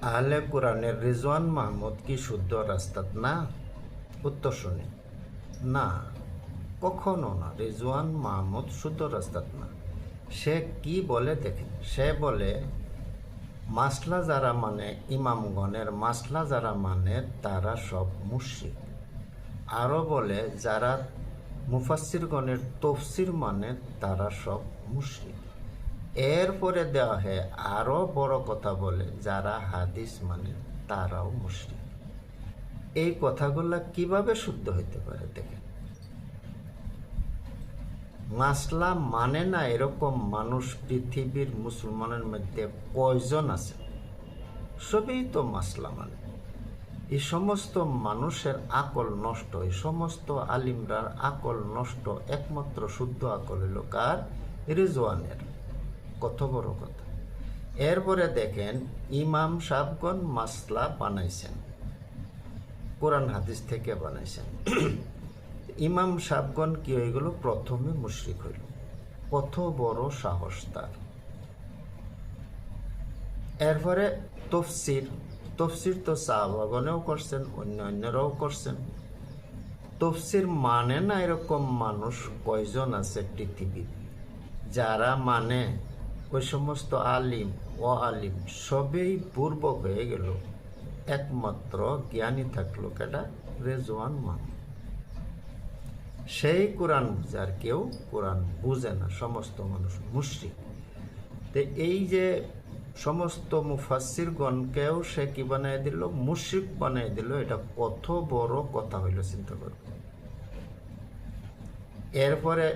আহলে কোরআনের রিজওয়ান মাহমুদ কি শুদ্ধ রাস্তাত না? উত্তর শুনি, না, কখনো না। রিজওয়ান মাহমুদ শুদ্ধ রাস্তাত না। সে কি বলে দেখেন, সে বলে মাসলা যারা মানে ইমামগণের মাসলা যারা মানে তারা সব মুশরিক। আরও বলে যারা মুফাসসিরগণের তফসির মানে তারা সব মুশরিক। এরপরে দেওয়া হয় আরও বড় কথা বলে যারা হাদিস মানে তারাও মুশরিক। এই কথাগুলা কিভাবে শুদ্ধ হইতে পারে দেখেন। মাসলা মানে না এরকম মানুষ পৃথিবীর মুসলমানের মধ্যে কয়জন আছে? সবই তো মাসলা মানে। এই সমস্ত মানুষের আকল নষ্ট, এই সমস্ত আলিমরার আকল নষ্ট। একমাত্র শুদ্ধ আকল হইল কার? রিজওয়ানের। কত বড় কথা। এরপরে দেখেন ইমাম সাহেবগণ মাসলা বানাইছেন, কোরআন হাদিস থেকে বানাইছেন। ইমাম সাহেবগণ কি হয়ে গেল? প্রথমে মুশরিক হইল। কত বড় সাহস তার। এরপরে তফসির, তফসির তো সাহাবাগণেও করছেন, অন্যান্যরাও করছেন। তফসির মানে না এরকম মানুষ কয়জন আছে পৃথিবীর? যারা মানে ওই সমস্ত আলিম ও আলিম সবেই পূর্ব হয়ে গেল। একমাত্র জ্ঞানী থাকলো কেটা? রিজওয়ান মাহমুদ। সেই কোরআন বুঝে, আর কেউ কোরআন বুঝে না। সমস্ত মানুষ মুশরিক। তো এই যে সমস্ত মুফাসসিরগণকেও সে কি বানিয়ে দিল? মুশরিক বানিয়ে দিল। এটা কত বড় কথা হইল চিন্তা করবে। এরপরে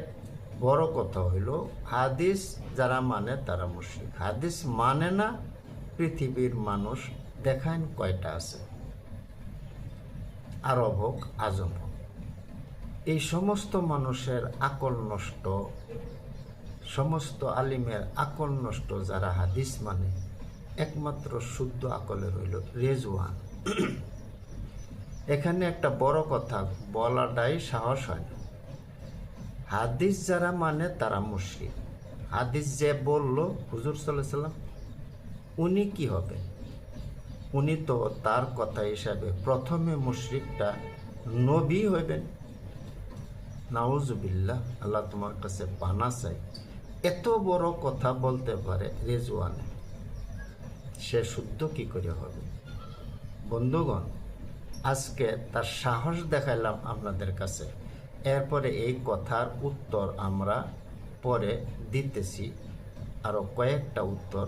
বড় কথা হইল হাদিস যারা মানে তারা মুশরিক। হাদিস মানে না পৃথিবীর মানুষ দেখান কয়টা আছে? আরব হোক, আজম হোক। এই সমস্ত মানুষের আকল নষ্ট, সমস্ত আলিমের আকল নষ্ট। যারা হাদিস মানে একমাত্র শুদ্ধ আকলে রইল রিজওয়ান। এখানে একটা বড় কথা বলাটাই সাহস হয় না। হাদিস যারা মানে তারা মুশরিক। হাদিস যে বলল হুজুর সাল্লাল্লাহু আলাইহি সাল্লাম, উনি কি হবে? উনি তো তার কথা হিসাবে প্রথমে মুশরিকটা নবী হইবেন। নাউজুবিল্লাহ, আল্লাহ তোমার কাছে পানা চাই। এত বড় কথা বলতে পারে রিজওয়ানে, সে শুদ্ধ কি করে হবে? বন্ধুগণ, আজকে তার সাহস দেখাইলাম আপনাদের কাছে। এরপরে এই কথার উত্তর আমরা পরে দিতেছি, আরো কয়েকটা উত্তর।